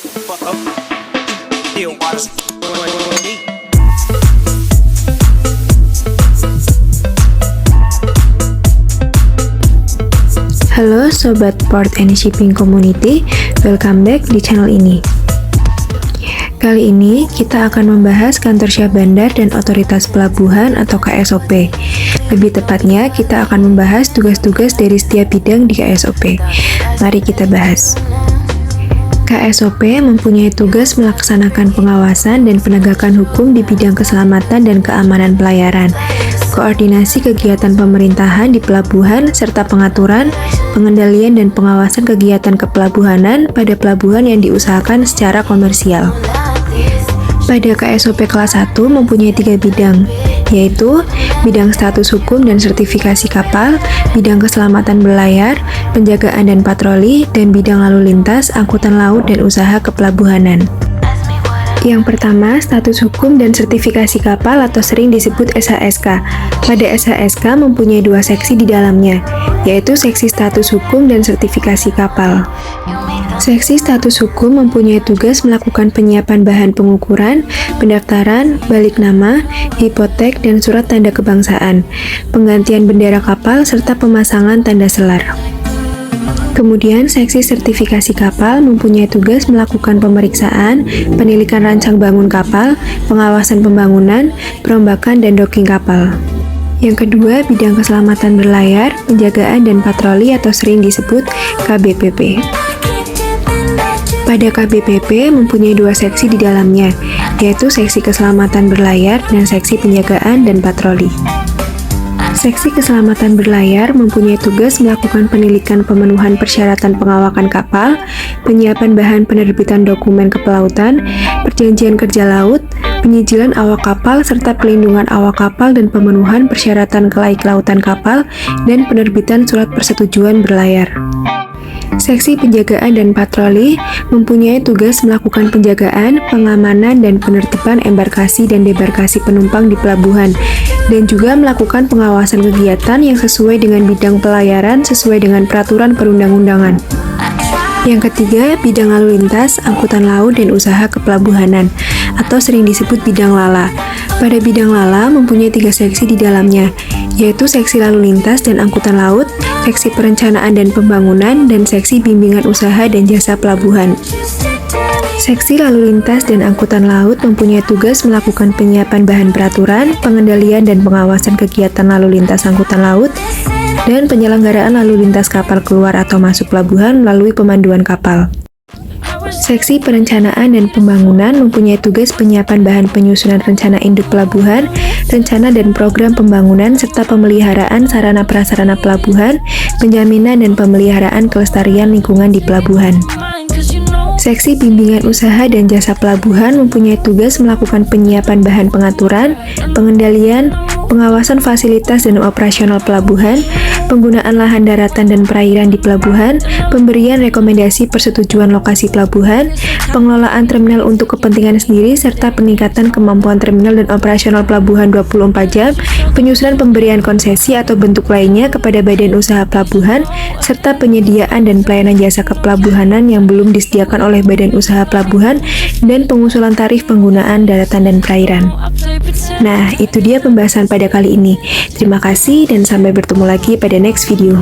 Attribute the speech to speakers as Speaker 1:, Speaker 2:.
Speaker 1: Halo Sobat Port and Shipping Community, welcome back di channel ini. Kali ini kita akan membahas Kantor Syah Bandar dan Otoritas Pelabuhan atau KSOP. Lebih tepatnya, kita akan membahas tugas-tugas dari setiap bidang di KSOP. Mari kita bahas. KSOP mempunyai tugas melaksanakan pengawasan dan penegakan hukum di bidang keselamatan dan keamanan pelayaran, koordinasi kegiatan pemerintahan di pelabuhan, serta pengaturan, pengendalian, dan pengawasan kegiatan kepelabuhanan pada pelabuhan yang diusahakan secara komersial. Pada KSOP kelas 1 mempunyai 3 bidang, yaitu bidang status hukum dan sertifikasi kapal, bidang keselamatan berlayar, penjagaan dan patroli, dan bidang lalu lintas, angkutan laut, dan usaha kepelabuhanan. Yang pertama, status hukum dan sertifikasi kapal atau sering disebut SHSK. Pada SHSK mempunyai 2 seksi di dalamnya, yaitu seksi status hukum dan sertifikasi kapal. Seksi status hukum mempunyai tugas melakukan penyiapan bahan pengukuran, pendaftaran, balik nama, hipotek, dan surat tanda kebangsaan, penggantian bendera kapal, serta pemasangan tanda selar. Kemudian, seksi sertifikasi kapal mempunyai tugas melakukan pemeriksaan, penilikan rancang bangun kapal, pengawasan pembangunan, perombakan, dan docking kapal. Yang kedua, bidang keselamatan berlayar, penjagaan, dan patroli atau sering disebut KBPP. Pada KBPP mempunyai 2 seksi di dalamnya, yaitu seksi keselamatan berlayar dan seksi penjagaan dan patroli. Seksi keselamatan berlayar mempunyai tugas melakukan penilikan pemenuhan persyaratan pengawakan kapal, penyiapan bahan penerbitan dokumen kepelautan, perjanjian kerja laut, penyijilan awak kapal, serta pelindungan awak kapal dan pemenuhan persyaratan kelaiklautan kapal, dan penerbitan surat persetujuan berlayar. Seksi penjagaan dan patroli mempunyai tugas melakukan penjagaan, pengamanan, dan penertiban embarkasi dan debarkasi penumpang di pelabuhan, dan juga melakukan pengawasan kegiatan yang sesuai dengan bidang pelayaran sesuai dengan peraturan perundang-undangan. Yang ketiga, bidang lalu lintas, angkutan laut, dan usaha kepelabuhanan, atau sering disebut bidang lala. Pada bidang lala mempunyai 3 seksi di dalamnya, yaitu seksi lalu lintas dan angkutan laut, seksi perencanaan dan pembangunan, dan seksi bimbingan usaha dan jasa pelabuhan. Seksi lalu lintas dan angkutan laut mempunyai tugas melakukan penyiapan bahan peraturan, pengendalian dan pengawasan kegiatan lalu lintas angkutan laut, dan penyelenggaraan lalu lintas kapal keluar atau masuk pelabuhan melalui pemanduan kapal. Seksi perencanaan dan pembangunan mempunyai tugas penyiapan bahan penyusunan rencana induk pelabuhan, rencana dan program pembangunan, serta pemeliharaan sarana prasarana pelabuhan, penjaminan dan pemeliharaan kelestarian lingkungan di pelabuhan. Seksi bimbingan usaha dan jasa pelabuhan mempunyai tugas melakukan penyiapan bahan pengaturan, pengendalian, pengawasan fasilitas dan operasional pelabuhan, penggunaan lahan daratan dan perairan di pelabuhan, pemberian rekomendasi persetujuan lokasi pelabuhan, pengelolaan terminal untuk kepentingan sendiri, serta peningkatan kemampuan terminal dan operasional pelabuhan 24 jam, penyusunan pemberian konsesi atau bentuk lainnya kepada badan usaha pelabuhan, serta penyediaan dan pelayanan jasa kepelabuhanan yang belum disediakan oleh badan usaha pelabuhan, dan pengusulan tarif penggunaan daratan dan perairan. Nah, itu dia pembahasan pada kali ini. Terima kasih dan sampai bertemu lagi pada next video.